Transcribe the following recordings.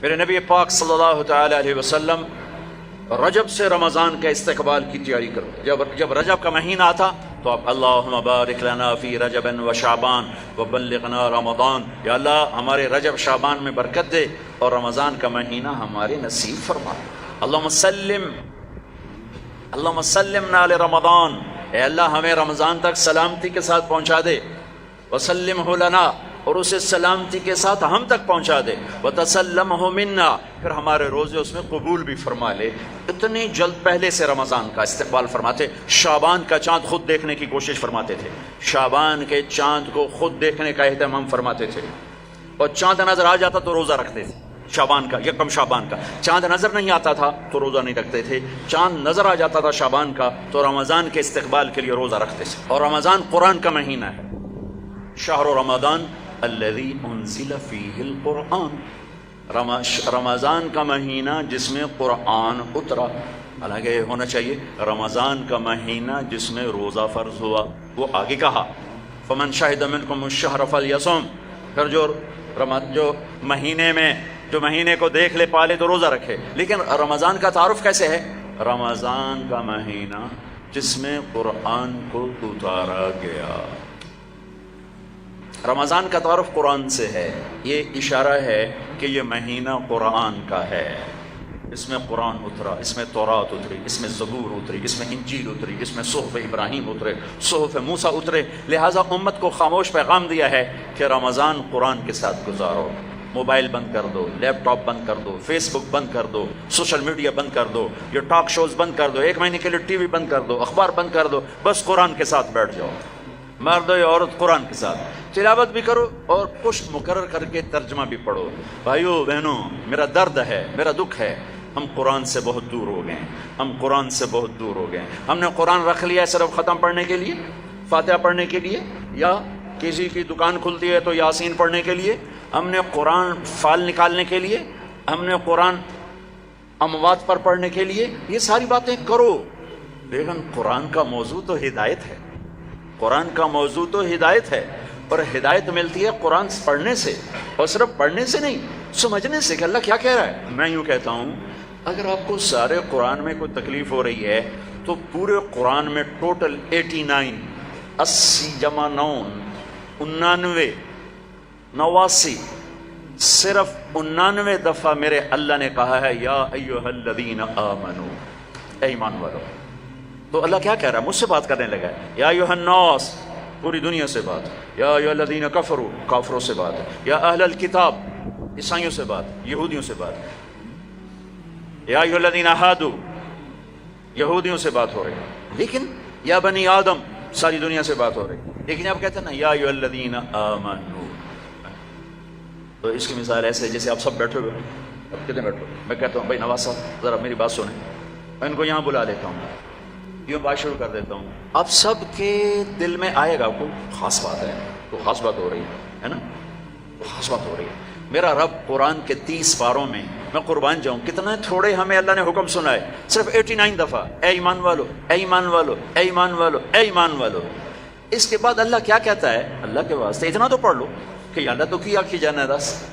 میرے نبی پاک صلی اللہ تعالی علیہ وسلم رجب سے رمضان کا استقبال کی تیاری کرو. جب رجب کا مہینہ آتا تو آپ اللہم بارک لنا فی رجب و شعبان وبلغنا رمضان، یا اللہ ہمارے رجب شعبان میں برکت دے اور رمضان کا مہینہ ہمارے نصیب فرما. اللہم سلمنا لرمضان، اے اللہ ہمیں رمضان تک سلامتی کے ساتھ پہنچا دے. وسلمہ لنا، اور اسے سلامتی کے ساتھ ہم تک پہنچا دے. وتسلمہ منا، پھر ہمارے روزے اس میں قبول بھی فرما لے. اتنی جلد پہلے سے رمضان کا استقبال فرماتے. شعبان کا چاند خود دیکھنے کی کوشش فرماتے تھے، شعبان کے چاند کو خود دیکھنے کا اہتمام فرماتے تھے، اور چاند نظر آ جاتا تو روزہ رکھتے تھے. شعبان کا یکم شعبان کا چاند نظر نہیں آتا تھا تو روزہ نہیں رکھتے تھے، چاند نظر آ جاتا تھا شعبان کا تو رمضان کے استقبال کے لیے روزہ رکھتے تھے. اور رمضان قرآن کا مہینہ ہے. شہر رمضان الذی انزل فیہ القرآن، رمضان کا مہینہ جس میں قرآن اترا. حالانکہ ہونا چاہیے رمضان کا مہینہ جس میں روزہ فرض ہوا. وہ آگے کہا فمن شہد منکم الشہر فلیصم، پھر جو مہینے کو دیکھ لے پالے تو روزہ رکھے. لیکن رمضان کا تعارف کیسے ہے؟ رمضان کا مہینہ جس میں قرآن کو اتارا گیا. رمضان کا تعارف قرآن سے ہے. یہ اشارہ ہے کہ یہ مہینہ قرآن کا ہے. اس میں قرآن اترا، اس میں تورات اتری، اس میں زبور اتری، اس میں انجیل اتری، اس میں صحف ابراہیم اترے، صحف موسیٰ اترے. لہٰذا امت کو خاموش پیغام دیا ہے کہ رمضان قرآن کے ساتھ گزارو. موبائل بند کر دو، لیپ ٹاپ بند کر دو، فیس بک بند کر دو، سوشل میڈیا بند کر دو، یہ ٹاک شوز بند کر دو، 1 مہینے کے لیے ٹی وی بند کر دو، اخبار بند کر دو. بس قرآن کے ساتھ بیٹھ جاؤ. مرد یا عورت قرآن کے ساتھ تلاوت بھی کرو اور پشت مقرر کر کے ترجمہ بھی پڑھو. بھائیو بہنوں، میرا درد ہے، میرا دکھ ہے، ہم قرآن سے بہت دور ہو گئے. ہم قرآن سے بہت دور ہو گئے. ہم نے قرآن رکھ لیا ہے صرف ختم پڑھنے کے لیے، فاتحہ پڑھنے کے لیے، یا کسی کی دکان کھلتی ہے تو یاسین پڑھنے کے لیے. ہم نے قرآن فال نکالنے کے لیے، ہم نے قرآن اموات پر پڑھنے کے لیے. یہ ساری باتیں کرو، لیکن قرآن کا موضوع تو ہدایت ہے. قرآن کا موضوع تو ہدایت ہے، اور ہدایت ملتی ہے قرآن پڑھنے سے، اور صرف پڑھنے سے نہیں، سمجھنے سے کہ اللہ کیا کہہ رہا ہے. میں یوں کہتا ہوں، اگر آپ کو سارے قرآن میں کوئی تکلیف ہو رہی ہے تو پورے قرآن میں ٹوٹل 89 80 جمع 9 89 صرف 99 دفعہ میرے اللہ نے کہا ہے یا ایھا الذین آمنو، اے ایمان والو. تو اللہ کیا کہہ رہا ہے؟ مجھ سے بات کرنے لگا ہے. یا ایھا الناس، پوری دنیا سے بات. یا ایھا الذین کفروا، کافروں سے بات. یا اہل الکتاب، عیسائیوں سے بات، یہودیوں سے بات. یا ایھا الذین ہادوا، یہودیوں سے بات ہو رہی ہے. لیکن یا بنی آدم، ساری دنیا سے بات ہو رہی ہے. لیکن آپ کہتے ہیں نا یا ایھا الذین آمنو. تو اس کی مثال ایسے جیسے آپ سب بیٹھے ہوئے ہیں. اب کتنے بیٹھے؟ میں کہتا ہوں بھائی نواز صاحب ذرا میری بات سنیں. میں ان کو یہاں بلا لیتا ہوں، یوں بات شروع کر دیتا ہوں. آپ سب کے دل میں آئے گا کوئی خاص بات ہے، کوئی خاص بات ہو رہی ہے نا، کوئی خاص بات ہو رہی ہے. میرا رب قرآن کے 30 پاروں میں، میں قربان جاؤں کتنے تھوڑے ہمیں اللہ نے حکم سنا ہے، صرف 89 دفعہ اے ایمان والو، اے ایمان والو، اے ایمان والو، اے ایمان والو. اس کے بعد اللہ کیا کہتا ہے؟ اللہ کے واسطے اتنا تو پڑھ لو کہ اللہ تو کیا کی جانا دس.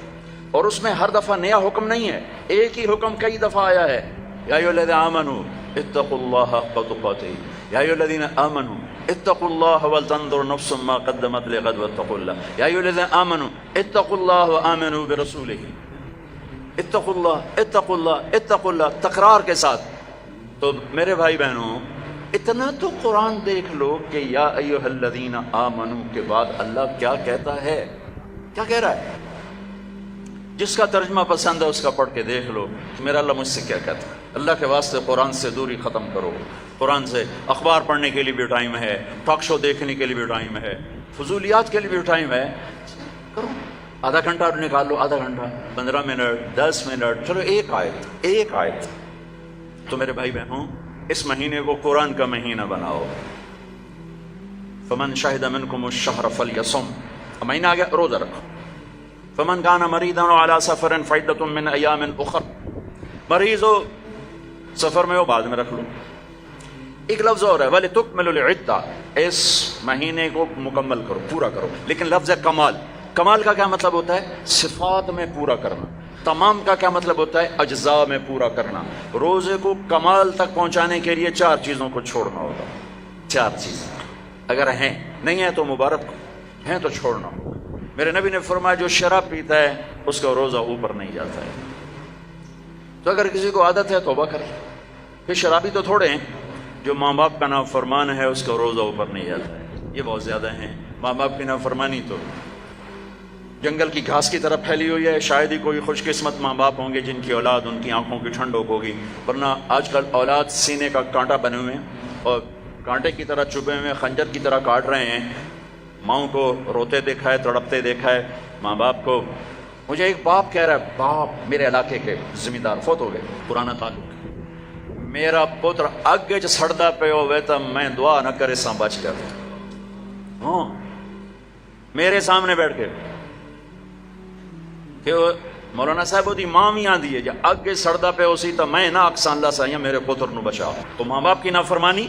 اور اس میں ہر دفعہ نیا حکم نہیں ہے، ایک ہی حکم کئی دفعہ آیا ہے. یا ایھا الذین آمنوا اتقوا اللہ حق تقاتہ، یا ایھا الذین آمنوا اتقوا اللہ ولتنظر نفس ما قدمت لغد واتقوا اللہ. یا ایھا الذین آمنوا اتقوا اللہ وآمنوا برسولہ. اتقوا اللہ، اتقوا اللہ، اتقوا اللہ، تکرار کے ساتھ. تو میرے بھائی بہنوں، اتنا تو قرآن دیکھ لو کہ یا ایھا الذین آمنوا کے بعد اللہ کیا کہتا ہے، کیا کہہ رہا ہے. جس کا ترجمہ پسند ہے اس کا پڑھ کے دیکھ لو کہ میرا اللہ مجھ سے کیا کہتا ہے. اللہ کے واسطے قرآن سے دوری ختم کرو. قرآن سے اخبار پڑھنے کے لیے بھی ٹائم ہے، ٹاک شو دیکھنے کے لیے بھی ٹائم ہے، فضولیات کے لیے بھی ٹائم ہے. کرو، آدھا گھنٹہ نکال لو، آدھا گھنٹہ، 15 منٹ، 10 منٹ، چلو ایک آیت. تو میرے بھائی بہنوں، اس مہینے کو قرآن کا مہینہ بناؤ. فمن شہد منکم الشہر فلیصم، مہینہ آ گیا، روزہ رکھو. فمن کان مریضا علی سفر فعدۃ من ایام اخر، مریض ہو سفر میں ہو بعد میں رکھ لو. ایک لفظ اور ہے وَلِتُكْمِلُوا الْعِدَّةَ، اس مہینے کو مکمل کرو، پورا کرو. لیکن لفظ ہے کمال. کمال کا کیا مطلب ہوتا ہے؟ صفات میں پورا کرنا. تمام کا کیا مطلب ہوتا ہے؟ اجزاء میں پورا کرنا. روزے کو کمال تک پہنچانے کے لیے 4 چیزوں کو چھوڑنا ہوگا. 4 چیزیں اگر ہیں، نہیں ہیں تو مبارک، ہیں تو چھوڑنا ہوگا. میرے نبی نے فرمایا جو شراب پیتا ہے اس کا روزہ اوپر نہیں جاتا ہے. تو اگر کسی کو عادت ہے توبہ کرے. پھر شرابی تو تھوڑے ہیں، جو ماں باپ کا نافرمان ہے اس کا روزہ اوپر نہیں جاتا ہے. یہ بہت زیادہ ہیں. ماں باپ کی نافرمانی تو جنگل کی گھاس کی طرح پھیلی ہوئی ہے. شاید ہی کوئی خوش قسمت ماں باپ ہوں گے جن کی اولاد ان کی آنکھوں کی ٹھنڈک ہوگی، ورنہ آج کل اولاد سینے کا کانٹا بنے ہوئے ہیں اور کانٹے کی طرح چبھے ہوئے خنجر کی طرح کاٹ رہے ہیں. ماؤں کو روتے دیکھا ہے، تڑپتے دیکھا ہے. ماں باپ کو، مجھے ایک باپ کہہ رہا ہے، باپ میرے علاقے کے زمیندار فوت ہو گئے، پرانا تعلق، میرا پتر اگے چ سڑدا پہ ہوئے تو میں دعا نہ کرے سا بچ کر. ہاں میرے سامنے بیٹھ کے کہ مولانا صاحب وہ دی ماں بھی آندھی ہے جا اگے سڑدا پہ اسی تو میں نہ اکسان اللہ سائیں میرے پتر نو بچا. تو ماں باپ کی نافرمانی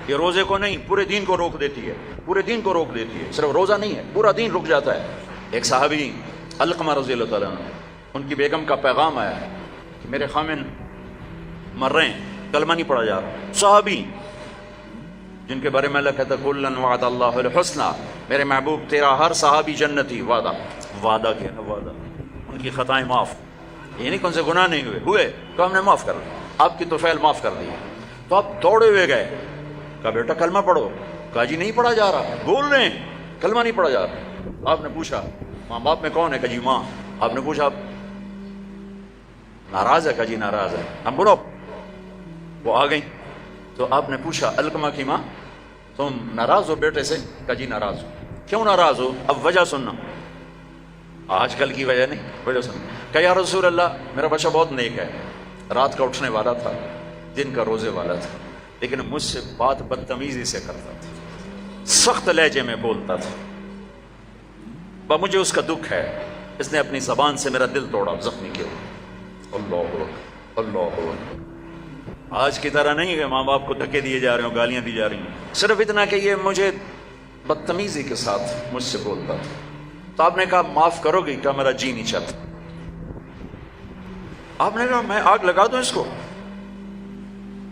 یہ روزے کو نہیں پورے دین کو روک دیتی ہے. پورے دین کو روک دیتی ہے. صرف روزہ نہیں ہے، پورا دین رک جاتا ہے. ایک صحابی علقمہ رضی اللہ تعالیٰ عنہ، ان کی بیگم کا پیغام آیا ہے کہ میرے خامن مر رہے ہیں، کلمہ نہیں پڑھا جا رہا. صحابی جن کے بارے میں اللہ کہتا ہے کلن وعد اللہ الحسنى، میرے محبوب تیرا ہر صحابی جنتی. وعدہ کیا ہے؟ وعدہ. ان کی خطائیں معاف، یہ نہیں کہ ان سے گناہ نہیں ہوئے تو ہم نے معاف کر دیا، آپ کی توفیل معاف کر دی. تو آپ دوڑے ہوئے گئے، کہا بیٹا کلمہ پڑھو. کہا جی نہیں پڑھا جا رہا، بول رہے ہیں کلمہ نہیں پڑھا جا رہا. آپ نے پوچھا ماں باپ میں کون ہے؟ کہا جی ماں. آپ نے پوچھا ناراض ہے؟ کہا جی ناراض ہے. ہم بولو وہ آ گئیں. تو آپ نے پوچھا علقمہ کی ماں تم ناراض ہو بیٹے سے؟ کہا جی ناراض ہو. کیوں ناراض ہو؟ اب وجہ سننا، آج کل کی وجہ نہیں، وجہ سننا. کہا یا رسول اللہ میرا بچہ بہت نیک ہے، رات کا اٹھنے والا تھا، دن کا روزے والا تھا، لیکن مجھ سے بات بدتمیزی سے کرتا تھا، سخت لہجے میں بولتا تھا. مجھے اس کا دکھ ہے، اس نے اپنی زبان سے میرا دل توڑا، زخمی کیا. اللہ اللہ. آج کی طرح نہیں کہ ماں باپ کو دھکے دیے جا رہے ہوں، گالیاں دی جا رہی ہیں، صرف اتنا کہ یہ مجھے بدتمیزی کے ساتھ مجھ سے بولتا تھا. تو آپ نے کہا معاف کرو گی؟ کہا میرا جی نہیں چاہتا. آپ نے کہا میں آگ لگا دوں اس کو،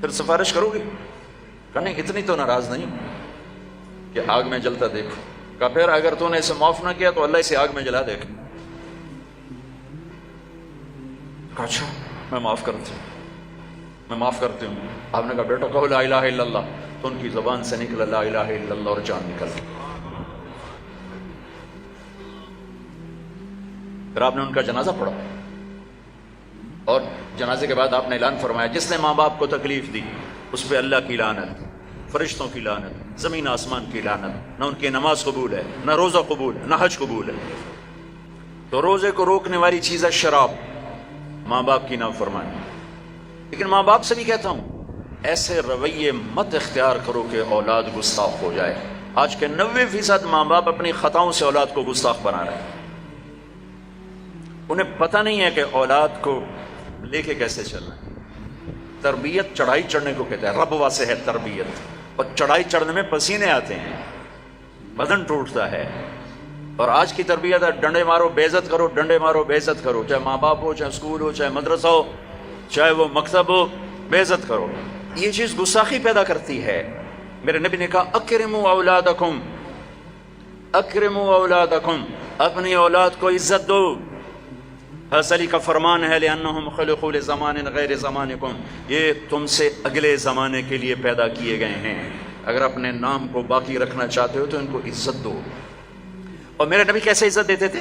پھر سفارش کرو گی؟ کہا نہیں اتنی تو ناراض نہیں کہ آگ میں جلتا دیکھو. کہا پھر اگر تو نے اسے معاف نہ کیا تو اللہ اسے آگ میں جلا دے گا. کہا اچھا میں معاف کرتی ہوں، میں معاف کرتی ہوں. آپ نے کہا بیٹا کہو لا الہ الا اللہ. تو ان کی زبان سے نکلا لا الہ الا اللہ اور جان نکل گئی. پھر آپ نے ان کا جنازہ پڑھا اور جنازے کے بعد آپ نے اعلان فرمایا جس نے ماں باپ کو تکلیف دی اس پہ اللہ کی لعنت، فرشتوں کی لعنت، زمین آسمان کی لعنت. نہ ان کی نماز قبول ہے، نہ روزہ قبول ہے، نہ حج قبول ہے. تو روزے کو روکنے والی چیز ہے شراب، ماں باپ کی نافرمانی. لیکن ماں باپ سے بھی کہتا ہوں ایسے رویے مت اختیار کرو کہ اولاد گستاخ ہو جائے. آج کے 90% ماں باپ اپنی خطاؤں سے اولاد کو گستاخ بنا رہے ہیں. انہیں پتہ نہیں ہے کہ اولاد کو لے کے کیسے چلنا ہے. تربیت چڑھائی چڑھنے کو کہتے ہیں، رب واسے ہے تربیت. اور چڑھائی چڑھنے میں پسینے آتے ہیں، بدن ٹوٹتا ہے. اور آج کی تربیت ہے ڈنڈے مارو بے عزت کرو، ڈنڈے مارو بے عزت کرو، چاہے ماں باپ ہو، چاہے اسکول ہو، چاہے مدرسہ ہو، چاہے وہ مکتب ہو، بے عزت کرو. یہ چیز گستاخی پیدا کرتی ہے. میرے نبی نے کہا اکرموا اولادکم، اکرموا اولادکم، اپنی اولاد کو عزت دو. حضرت علی کا فرمان ہے لأنہم خلقوا لزمان غیر زمانکم، یہ تم سے اگلے زمانے کے لیے پیدا کیے گئے ہیں. اگر اپنے نام کو باقی رکھنا چاہتے ہو تو ان کو عزت دو. اور میرے نبی کیسے عزت دیتے تھے؟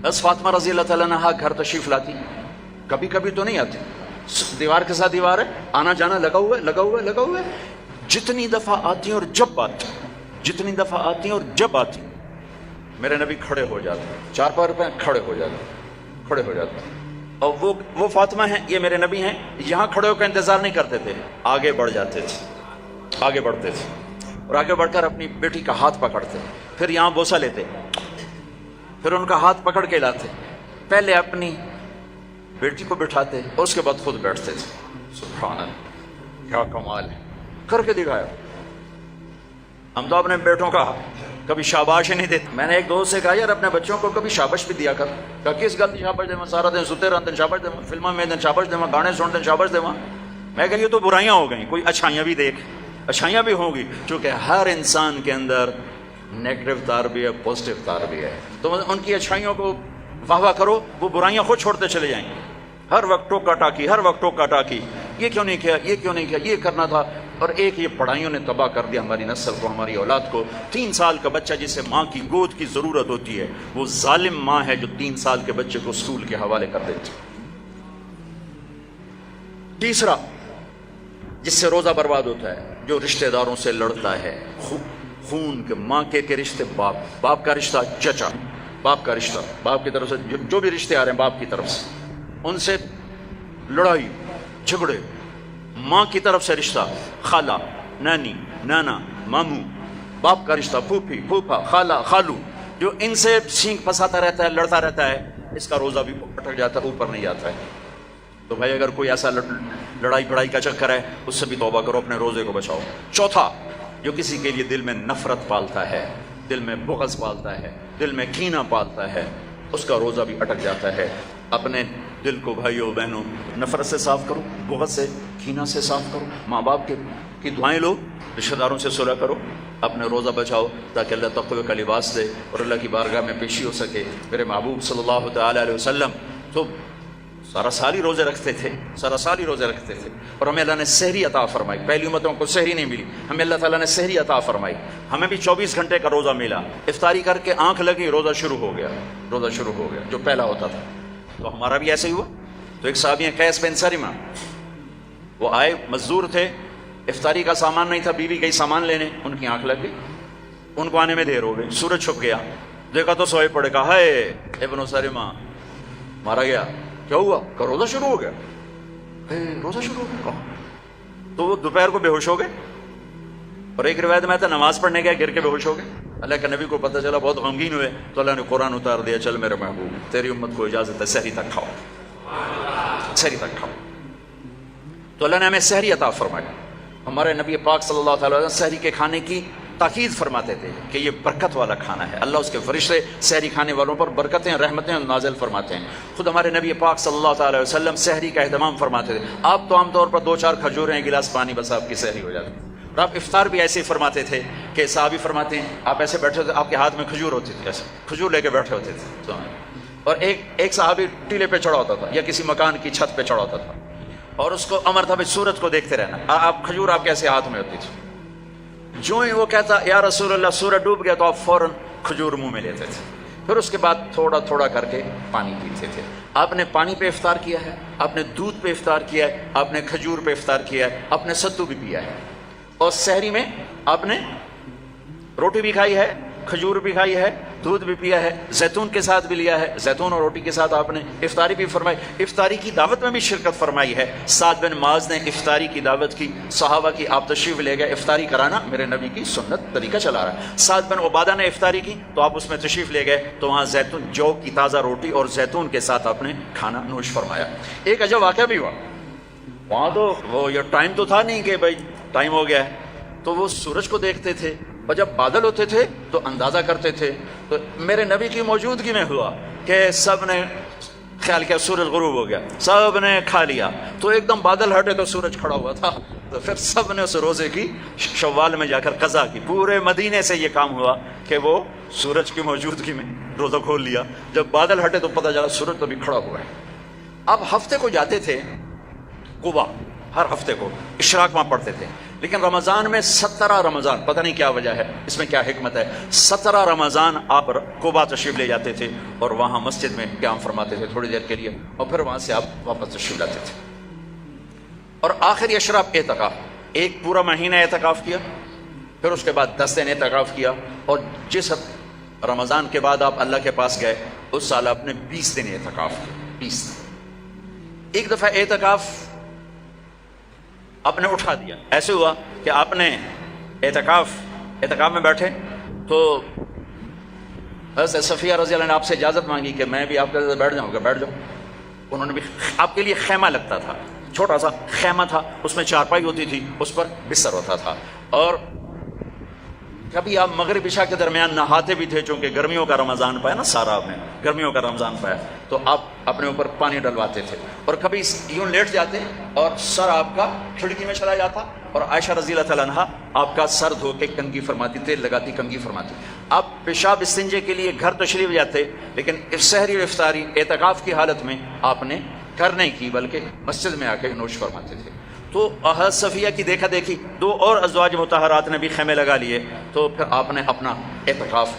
بس فاطمہ رضی اللہ تعالیٰ عنہا گھر تشریف لاتی، کبھی کبھی تو نہیں آتی، دیوار کے ساتھ دیوار ہے، آنا جانا لگا ہوا ہے، لگا ہوا ہے، لگا ہوا ہے. جتنی دفعہ آتی ہیں اور جب آتی، جتنی دفعہ آتی ہیں اور جب آتی، میرے نبی کھڑے ہو جاتے، چار پار پہ کھڑے ہو جاتے، کھڑے ہو جاتے. اور وہ فاطمہ ہیں، یہ میرے نبی ہیں، یہاں کھڑے ہو کر انتظار نہیں کرتے تھے، آگے بڑھ جاتے تھے، آگے بڑھتے تھے اور آگے بڑھ کر اپنی بیٹی کا ہاتھ پکڑتے، پھر یہاں بوسہ لیتے، پھر ان کا ہاتھ پکڑ کے لاتے، پہلے اپنی بیٹی کو بٹھاتے اور اس کے بعد خود بیٹھتے تھے. سبحان اللہ، کیا کمال ہے، کر کے دکھایا. ہم تو اپنے بیٹوں کا کبھی شاباش ہی نہیں دیتے. میں نے ایک دوست سے کہا یار اپنے بچوں کو کبھی شاباش بھی دیا کر. کہا کس گل کی شاباش دے سارا دن ستے رہتے شاباش دے فلموں میں شاباش دے گانے سنتے شاباش دے. میں کہ یہ تو برائیاں ہو گئیں, کوئی اچھائیاں بھی دیکھ. اچھائیاں بھی ہوں گی, چونکہ ہر انسان کے اندر نیگیٹو تار بھی ہے, پازیٹیو تار بھی ہے. تو ان کی اچھائیوں کو واہ واہ کرو, وہ برائیاں خود چھوڑتے چلے جائیں گے. ہر وقت ٹوکا ٹاکی, ہر وقت ٹوکا ٹاکی, یہ کیوں نہیں کیا, یہ کیوں نہیں کیا, یہ کرنا تھا. اور ایک یہ پڑھائیوں نے تباہ کر دیا ہماری نسل کو, ہماری اولاد کو. 3 سال کا بچہ جسے ماں کی گود کی ضرورت ہوتی ہے, وہ ظالم ماں ہے جو 3 سال کے بچے کو اسکول کے حوالے کر دیتی. تیسرا جس سے روزہ برباد ہوتا ہے, جو رشتہ داروں سے لڑتا ہے, خون کے ماں کے رشتے, باپ کا رشتہ, چچا باپ کا رشتہ, باپ کی طرف سے جو بھی رشتے آ رہے ہیں باپ کی طرف سے, ان سے لڑائی جھگڑے. ماں کی طرف سے رشتہ, خالہ, نانی, نانا, ماموں, باپ کا رشتہ, پھوپھی, پھوپھا, خالہ, خالو, جو ان سے سینگ پھنساتا رہتا ہے, لڑتا رہتا ہے, اس کا روزہ بھی اٹک جاتا ہے, اوپر نہیں جاتا ہے. تو بھائی اگر کوئی ایسا لڑائی بڑائی کا چکر ہے, اس سے بھی توبہ کرو, اپنے روزے کو بچاؤ. چوتھا, جو کسی کے لیے دل میں نفرت پالتا ہے, دل میں بغض پالتا ہے, دل میں کینہ پالتا ہے, اس کا روزہ بھی اٹک جاتا ہے. اپنے دل کو بھائیوں بہنوں نفرت سے صاف کرو, بغض سے, کینہ سے صاف کرو. ماں باپ کی دعائیں لو, رشتہ داروں سے صلح کرو, اپنے روزہ بچاؤ, تاکہ اللہ تقوی کا لباس دے اور اللہ کی بارگاہ میں پیشی ہو سکے. میرے محبوب صلی اللہ تعالی علیہ وسلم تو سارا سال ہی روزے رکھتے تھے, سارا سال ہی روزے رکھتے تھے. اور ہمیں اللہ نے سحری عطا فرمائی. پہلی امتوں کو سحری نہیں ملی, ہمیں اللہ تعالیٰ نے سحری عطا فرمائی. ہمیں بھی 24 گھنٹے کا روزہ ملا. افطاری کر کے آنکھ لگی, روزہ شروع ہو گیا, روزہ شروع ہو گیا, جو پہلا ہوتا تھا. تو ہمارا بھی ایسے ہی ہوا. تو ایک صحابی ہیں قیس بن سرمہ, وہ آئے, مزدور تھے, افطاری کا سامان نہیں تھا, بیوی گئی سامان لینے, ان کی آنکھ لگ گئی, ان کو آنے میں دیر ہو گئی. سورج چھپ گیا, دیکھا تو سوئے پڑے, کہا ہے ابن سرمہ مارا گیا. کیا ہوا؟ کہ روزہ شروع ہو گیا. روزہ شروع ہو گیا. تو وہ دوپہر کو بے ہوش ہو گئے, اور ایک روایت میں تھا نماز پڑھنے گیا, گر کے بے ہوش ہو گئے. اللہ کے نبی کو پتہ چلا, بہت غمگین ہوئے, تو اللہ نے قرآن اتار دیا, چل میرے محبوب تیری امت کو اجازت ہے سحری تک کھاؤ, سحری تک کھاؤ. تو اللہ نے ہمیں سحری عطا فرمائی. ہمارے نبی پاک صلی اللہ تعالی وسلم سحری کے کھانے کی تاکید فرماتے تھے کہ یہ برکت والا کھانا ہے. اللہ اس کے فرشتے سحری کھانے والوں پر برکتیں, رحمتیں نازل فرماتے ہیں. خود ہمارے نبی پاک صلی اللہ تعالی وسلم سحری کا اہتمام فرماتے تھے. آپ تو عام طور پر 2-4 کھجوریں, ایک گلاس پانی, بس آپ کی سحری ہو جاتی. اور آپ افطار بھی ایسے ہی فرماتے تھے کہ صحابی فرماتے ہیں آپ ایسے بیٹھے ہوتے, آپ کے ہاتھ میں کھجور ہوتی تھی, ایسے کھجور لے کے بیٹھے ہوتے تھے. اور ایک صحابی ٹیلے پہ چڑھا ہوتا تھا یا کسی مکان کی چھت پہ چڑھا ہوتا تھا, اور اس کو امر تھا بھائی سورج کو دیکھتے رہنا. آپ کھجور آپ کیسے ہاتھ میں ہوتی تھی. جو ہی وہ کہتا یا رسول اللہ سورج ڈوب گیا, تو آپ فوراً کھجور منہ میں لیتے تھے. پھر اس کے بعد تھوڑا تھوڑا کر کے پانی پیتے تھے. آپ نے پانی پہ افطار کیا ہے, آپ نے دودھ پہ افطار کیا ہے, آپ نے کھجور پہ افطار کیا ہے, آپ نے ستو بھی پیا ہے. اور سحری میں آپ نے روٹی بھی کھائی ہے, کھجور بھی کھائی ہے, دودھ بھی پیا ہے, زیتون کے ساتھ بھی لیا ہے, زیتون اور روٹی کے ساتھ آپ نے افطاری بھی فرمائی. افطاری کی دعوت میں بھی شرکت فرمائی ہے. سعد بن معاذ نے افطاری کی دعوت کی, صحابہ کی, آپ تشریف لے گئے. افطاری کرانا میرے نبی کی سنت طریقہ چلا رہا ہے. سعد بن عبادہ نے افطاری کی, تو آپ اس میں تشریف لے گئے, تو وہاں زیتون, جو کی تازہ روٹی اور زیتون کے ساتھ آپ نے کھانا نوش فرمایا. ایک عجب واقعہ بھی ہوا وہاں. تو وہ یہ ٹائم تو تھا نہیں کہ بھائی ٹائم ہو گیا ہے, تو وہ سورج کو دیکھتے تھے, اور جب بادل ہوتے تھے تو اندازہ کرتے تھے. تو میرے نبی کی موجودگی میں ہوا کہ سب نے خیال کیا سورج غروب ہو گیا, سب نے کھا لیا, تو ایک دم بادل ہٹے تو سورج کھڑا ہوا تھا. تو پھر سب نے اس روزے کی شوال میں جا کر قضا کی. پورے مدینے سے یہ کام ہوا کہ وہ سورج کی موجودگی میں روزہ کھول لیا. جب بادل ہٹے تو پتہ چلا سورج تو بھی کھڑا ہوا ہے. اب ہفتے کو جاتے تھے قبا, ہر ہفتے کو اشراق وہاں پڑھتے تھے. لیکن رمضان میں 17 رمضان, پتہ نہیں کیا وجہ ہے, اس میں کیا حکمت ہے, 17 رمضان آپ قبا تشریف لے جاتے تھے, اور وہاں مسجد میں قیام فرماتے تھے تھوڑی دیر کے لیے, اور پھر وہاں سے آپ واپس تشریف لاتے تھے. اور آخری اشراف اعتکاف, ایک پورا مہینہ اعتکاف کیا, پھر اس کے بعد 10 دن اعتکاف کیا. اور جس رمضان کے بعد آپ اللہ کے پاس گئے, اس سال آپ نے 20 دن اعتکاف کیا. 20 دن. ایک دفعہ اعتکاف آپ نے اٹھا دیا. ایسے ہوا کہ آپ نے اعتکاف میں بیٹھے, تو حضرت صفیہ رضی اللہ عنہ نے آپ سے اجازت مانگی کہ میں بھی آپ کے ساتھ بیٹھ جاؤں گا. بیٹھ جاؤ. انہوں نے بھی, آپ کے لیے خیمہ لگتا تھا, چھوٹا سا خیمہ تھا, اس میں چارپائی ہوتی تھی, اس پر بستر ہوتا تھا, اور کبھی آپ مغرب عشاء کے درمیان نہاتے بھی تھے، چونکہ گرمیوں کا رمضان پایا نا، سارا میں گرمیوں کا رمضان پایا، تو آپ اپنے اوپر پانی ڈلواتے تھے، اور کبھی یوں لیٹ جاتے اور سر آپ کا کھڑکی میں چلا جاتا، اور عائشہ رضی اللہ تعالیٰ عنہا آپ کا سر دھو کے کنگھی فرماتی، تیل لگاتی کنگھی فرماتی۔ آپ پیشاب استنجے کے لیے گھر تشریف جاتے، لیکن سحری اور افطاری اعتکاف کی حالت میں آپ نے گھر نہیں کی، بلکہ مسجد میں آ کے نوش فرماتے تھے۔ تو حضرت صفیہ کی دیکھا دیکھی 2 اور ازواج مطہرات نے بھی خیمے لگا لیے، تو پھر آپ نے اپنا اعتکاف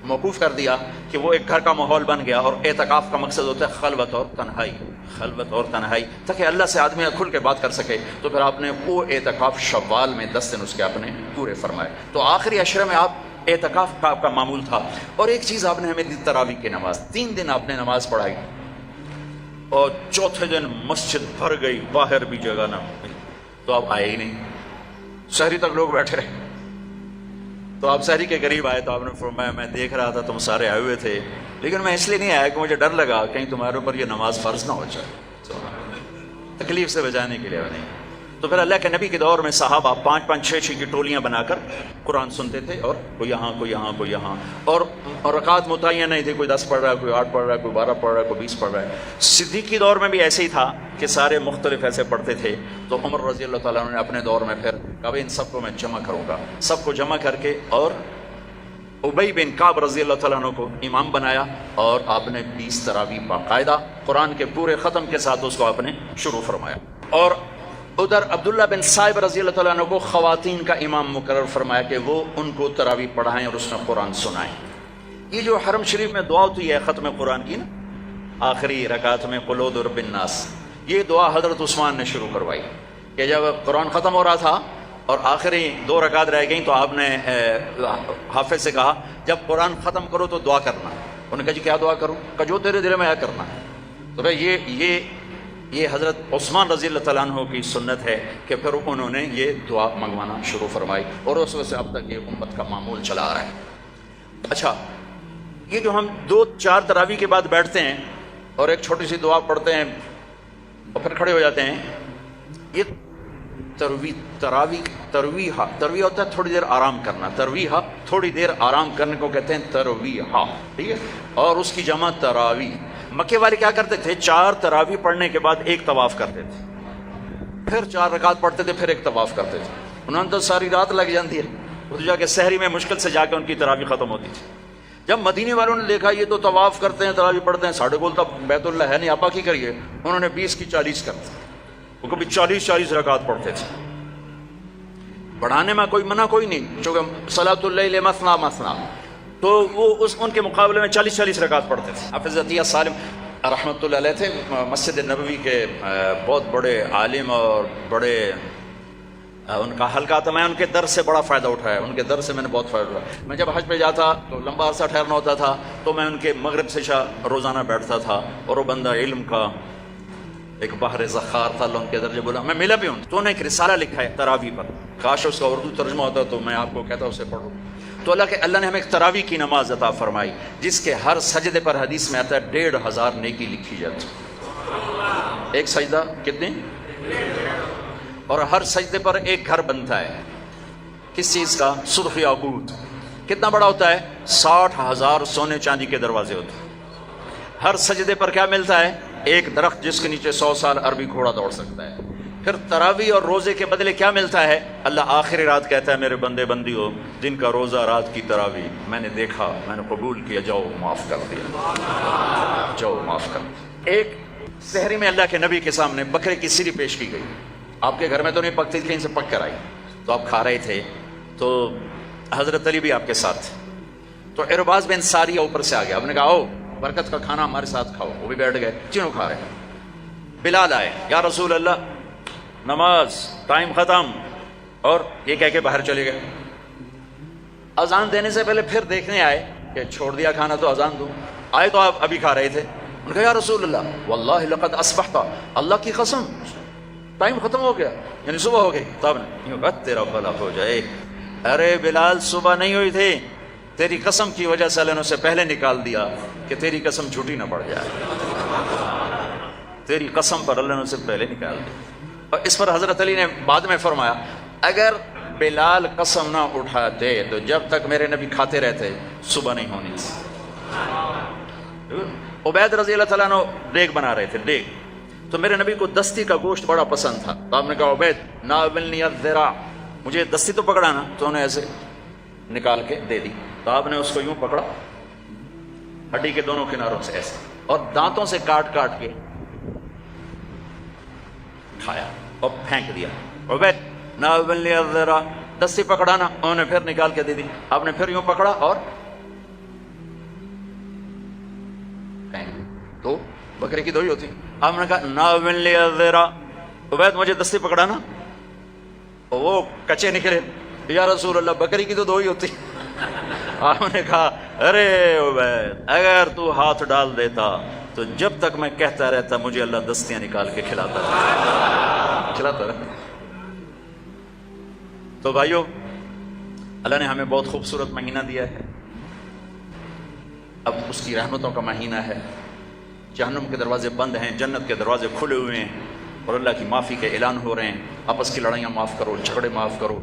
موقوف کر دیا کہ وہ ایک گھر کا ماحول بن گیا، اور اعتکاف کا مقصد ہوتا ہے خلوت اور تنہائی، خلوت اور تنہائی، تاکہ اللہ سے آدمی کھل کے بات کر سکے۔ تو پھر آپ نے وہ اعتکاف شوال میں 10 دن اس کے آپ نے پورے فرمائے۔ تو آخری عشرے میں آپ اعتکاف کا آپ کا معمول تھا۔ اور ایک چیز آپ نے ہمیں دی، تراویح کی نماز، 3 دن آپ نے نماز پڑھائی، اور چوتھے دن مسجد بھر گئی، باہر بھی جگہ نہ ملی، تو آپ آئے ہی نہیں، شہری تک لوگ بیٹھے رہے۔ تو آپ شہری کے قریب آئے تو آپ نے فرمایا میں دیکھ رہا تھا تم سارے آئے ہوئے تھے، لیکن میں اس لیے نہیں آیا کہ مجھے ڈر لگا کہیں تمہارے اوپر یہ نماز فرض نہ ہو جائے، تو تکلیف سے بچانے کے لیے نہیں۔ تو پھر اللہ کے نبی کے دور میں صحابہ 5-5 6-6 کی ٹولیاں بنا کر قرآن سنتے تھے، اور کوئی یہاں کوئی یہاں کوئی یہاں، اور رکعت متعین نہیں تھی، کوئی 10 پڑھ رہا ہے، کوئی 8 پڑھ رہا ہے، کوئی 12 پڑھ رہا ہے، کوئی 20 پڑھ رہا ہے۔ صدیق کے دور میں بھی ایسے ہی تھا کہ سارے مختلف ایسے پڑھتے تھے۔ تو عمر رضی اللہ تعالیٰ عنہ نے اپنے دور میں پھر کہا ان سب کو میں جمع کروں گا، سب کو جمع کر کے، اور ابی بن کعب رضی اللہ تعالیٰ عنہ کو امام بنایا، اور آپ نے 20 تراویح باقاعدہ قرآن کے پورے ختم کے ساتھ اس کو آپ نے شروع فرمایا۔ اور ادھر عبداللہ بن صائب رضی اللہ تعالیٰ عنہ کو خواتین کا امام مقرر فرمایا کہ وہ ان کو تراویح پڑھائیں اور اس میں قرآن سنائیں۔ یہ جو حرم شریف میں دعا ہوتی ہے ختم قرآن کی نا، آخری رکعت میں قل اعوذ برب الناس، یہ دعا حضرت عثمان نے شروع کروائی کہ جب قرآن ختم ہو رہا تھا اور آخری 2 رکعت رہ گئیں، تو آپ نے حافظ سے کہا جب قرآن ختم کرو تو دعا کرنا۔ انہوں نے کہا جی کیا دعا کروں؟ کہ جو تیرے دل میں آیا کرنا۔ تو بھائی یہ حضرت عثمان رضی اللہ تعالیٰ عنہ کی سنت ہے کہ پھر انہوں نے یہ دعا منگوانا شروع فرمائی، اور اس وقت سے اب تک یہ امت کا معمول چلا آ رہا ہے۔ اچھا، یہ جو ہم 2-4 تراویح کے بعد بیٹھتے ہیں اور ایک چھوٹی سی دعا پڑھتے ہیں اور پھر کھڑے ہو جاتے ہیں، یہ ترویحہ ہوتا ہے تھوڑی دیر آرام کرنا، ترویحہ تھوڑی دیر آرام کرنے کو کہتے ہیں ترویحہ، ٹھیک ہے؟ اور اس کی جمع تراویح۔ مکے والے کیا کرتے تھے؟ 4 تراویح پڑھنے کے بعد ایک طواف کرتے تھے، پھر 4 رکعت پڑھتے تھے، پھر ایک طواف کرتے تھے۔ انہوں نے تو ساری رات لگ جاتی ہے، تو جا کے سحری میں مشکل سے جا کے ان کی تراویح ختم ہوتی تھی۔ جب مدینے والوں نے دیکھا یہ تو طواف کرتے ہیں، تراویح پڑھتے ہیں، ساڑھے کول تو بیت اللہ ہے نہیں، آپا کی کریے، انہوں نے 20 کی 40 کر دی، وہ کبھی 40 رکعت پڑھتے تھے۔ بڑھانے میں کوئی منع کوئی نہیں، چونکہ صلاۃ اللیل مثنی مثنی، تو وہ ان کے مقابلے میں 40 رکعت پڑھتے تھے۔ حافظ عطیہ سالم رحمۃ اللہ علیہ تھے، مسجد نبوی کے بہت بڑے عالم اور بڑے، ان کا حلقہ تھا، میں ان کے درس سے بڑا فائدہ اٹھایا، ان کے درس سے میں نے بہت فائدہ اٹھایا۔ میں جب حج پہ جاتا تو لمبا عرصہ ٹھہرنا ہوتا تھا، تو میں ان کے مغرب سے عشاء روزانہ بیٹھتا تھا، اور وہ بندہ علم کا ایک بحر ذخار تھا، اللہ ان کے درجے بولا، میں ملا بھی ہوں۔ تو انہوں نے ایک رسالہ لکھا ہے تراویح پر، کاش اس کا اردو ترجمہ ہوتا تو میں آپ کو کہتا اسے پڑھو۔ تو اللہ نے ہمیں ایک تراویح کی نماز عطا فرمائی، جس کے ہر سجدے پر حدیث میں آتا ہے 1500 نیکی لکھی جاتی۔ ایک سجدہ کتنے؟ اور ہر سجدے پر ایک گھر بنتا ہے، کس چیز کا؟ سرخ یاقوت۔ کتنا بڑا ہوتا ہے؟ 60,000 سونے چاندی کے دروازے ہوتے ہیں۔ ہر سجدے پر کیا ملتا ہے؟ ایک درخت جس کے نیچے 100 سال عربی گھوڑا دوڑ سکتا ہے۔ پھر تراویح اور روزے کے بدلے کیا ملتا ہے؟ اللہ آخری رات کہتا ہے میرے بندے بندی ہو، دن کا روزہ رات کی تراویح میں نے دیکھا، میں نے قبول کیا، جاؤ معاف کر دیا، جاؤ معاف کر دیا۔ ایک سحری میں اللہ کے نبی کے سامنے بکرے کی سری پیش کی گئی، آپ کے گھر میں تو نہیں پکتی تھی، کہیں سے پک کر آئی، تو آپ کھا رہے تھے، تو حضرت علی بھی آپ کے ساتھ تھے، تو ارباز بن ساریہ اوپر سے آ گیا، آپ نے کہا آؤ برکت کا کھانا ہمارے ساتھ کھاؤ، وہ بھی بیٹھ گئے، تینوں کھا رہے۔ بلال آئے، یا رسول اللہ نماز ٹائم ختم، اور یہ کہہ کے باہر چلے گئے۔ اذان دینے سے پہلے پھر دیکھنے آئے کہ چھوڑ دیا کھانا تو اذان دو، آئے تو آپ ابھی کھا رہے تھے، انہوں نے کہا یا رسول اللہ واللہ لقد اصبحت، اللہ کی قسم ٹائم ختم ہو گیا، یعنی صبح ہو گئی۔ تو تیرا بھلا ہو جائے، ارے بلال صبح نہیں ہوئی تھی، تیری قسم کی وجہ سے اللہ نے اسے پہلے نکال دیا کہ تیری قسم جھوٹی نہ پڑ جائے، تیری قسم پر اللہ نے اسے پہلے نکال دیا۔ اور اس پر حضرت علی نے بعد میں فرمایا اگر بلال قسم نہ اٹھاتے تو جب تک میرے نبی کھاتے رہتے صبح نہیں ہونی تھی۔ عبید رضی اللہ تعالیٰ عنہ دیگ بنا رہے تھے، دیگ، تو میرے نبی کو دستی کا گوشت بڑا پسند تھا، تو آپ نے کہا عبید ناولنی الذراع، مجھے دستی تو پکڑانا، تو انہیں ایسے نکال کے دے دی، تو آپ نے اس کو یوں پکڑا ہڈی کے دونوں کناروں سے ایسے، اور دانتوں سے کاٹ کاٹ کے کھایا اور پھینک دیا۔ عبید ناولنی الذراع، دستی پکڑانا، انہوں نے پھر نکال کے دے دی، آپ نے پھر یوں پکڑا اور تو بکرے کی دو ہی ہوتی، آپ نے کہا ناولنی الذراع، عبید مجھے دستی پکڑانا، وہ کچے نکلے، یا رسول اللہ بکری کی تو دو ہی ہوتی۔ آپ نے کہا ارے عبید اگر تو ہاتھ ڈال دیتا تو جب تک میں کہتا رہتا مجھے اللہ دستیاں نکال کے کھلاتا رہتا۔ تو بھائیو، اللہ نے ہمیں بہت خوبصورت مہینہ دیا ہے، اب اس کی رحمتوں کا مہینہ ہے، جہنم کے دروازے بند ہیں، جنت کے دروازے کھلے ہوئے ہیں، اور اللہ کی معافی کے اعلان ہو رہے ہیں۔ آپس کی لڑائیاں معاف کرو، جھگڑے معاف کرو،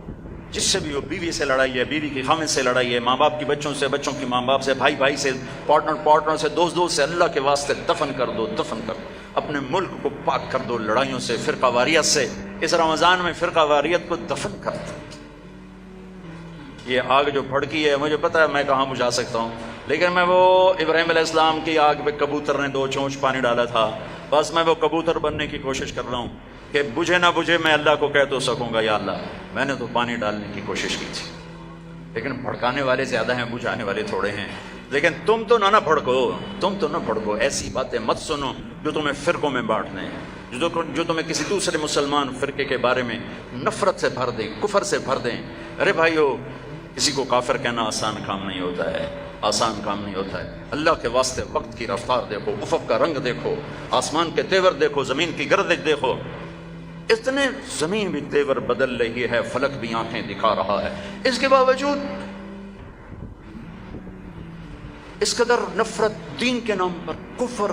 جس سے بھی ہو، بیوی سے لڑائی ہے، بیوی کی خامد سے لڑائی ہے، ماں باپ کی بچوں سے، بچوں کی ماں باپ سے، بھائی بھائی سے، پارٹنر سے، دوست سے، اللہ کے واسطے دفن کر دو، دفن کر دو، اپنے ملک کو پاک کر دو لڑائیوں سے، فرقہ واریت سے۔ اس رمضان میں فرقہ واریت کو دفن کر دو۔ یہ آگ جو بھڑکی ہے، مجھے پتہ ہے میں کہاں بجھا سکتا ہوں، لیکن میں وہ ابراہیم علیہ السلام کی آگ پہ کبوتر نے 2 چونچ پانی ڈالا تھا، بس میں وہ کبوتر بننے کی کوشش کر رہا ہوں کہ بجھے نہ بجھے میں اللہ کو کہہ تو سکوں گا یا اللہ میں نے تو پانی ڈالنے کی کوشش کی تھی، لیکن بھڑکانے والے زیادہ ہیں، بجھانے والے تھوڑے ہیں۔ لیکن تم تو نہ بھڑکو، ایسی باتیں مت سنو جو تمہیں فرقوں میں بانٹ دیں، جو تمہیں کسی دوسرے مسلمان فرقے کے بارے میں نفرت سے بھر دیں، کفر سے بھر دیں۔ ارے بھائیو، کسی کو کافر کہنا آسان کام نہیں ہوتا ہے، آسان کام نہیں ہوتا ہے۔ اللہ کے واسطے وقت کی رفتار دیکھو، افق کا رنگ دیکھو، آسمان کے تیور دیکھو، زمین کی گردش دیکھو، اتنے زمین بھی تیور بدل رہی ہے، فلک بھی آنکھیں دکھا رہا ہے، اس کے باوجود اس قدر نفرت دین کے نام پر، کفر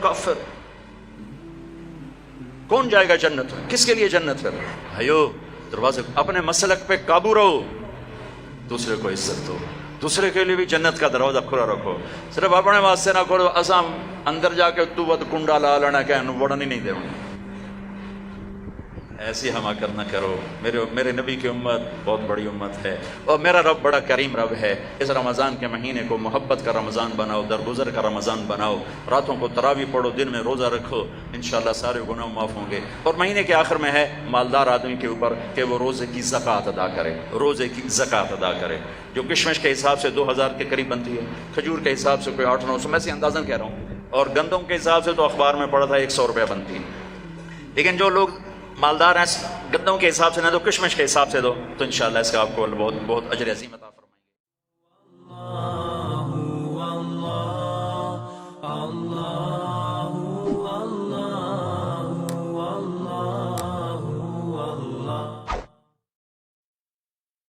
کافر۔ کون جائے گا جنت؟ کس کے لیے جنت ہے؟ بھائیو، دروازے اپنے مسلک پہ قابو رہو، دوسرے کو عزت دو، دوسرے کے لیے بھی جنت کا دروازہ کھلا رکھو، صرف اپنے واسطے نہ کرو اسام اندر جا کے تو ود کنڈا لا لینا کہ وڑن ہی نہیں دے، ایسی حماقت نہ کرو۔ میرے نبی کی امت بہت بڑی امت ہے، اور میرا رب بڑا کریم رب ہے۔ اس رمضان کے مہینے کو محبت کا رمضان بناؤ، درگزر کا رمضان بناؤ، راتوں کو تراویح پڑھو، دن میں روزہ رکھو، انشاءاللہ سارے گناہ معاف ہوں گے۔ اور مہینے کے آخر میں ہے مالدار آدمی کے اوپر کہ وہ روزے کی زکوٰۃ ادا کرے، روزے کی زکوٰۃ ادا کرے، جو کشمش کے حساب سے 2000 کے قریب بنتی ہے، کھجور کے حساب سے کوئی 800-900، میں سے اندازاً کہہ رہا ہوں، اور گندم کے حساب سے تو اخبار میں پڑھا تھا 100 روپیہ بنتی ہے۔ لیکن جو لوگ مالدار ہیں، گندم کے حساب سے نہ دو، کشمش کے حساب سے دو، تو انشاءاللہ اس کا آپ کو بہت اجر عظیم عطا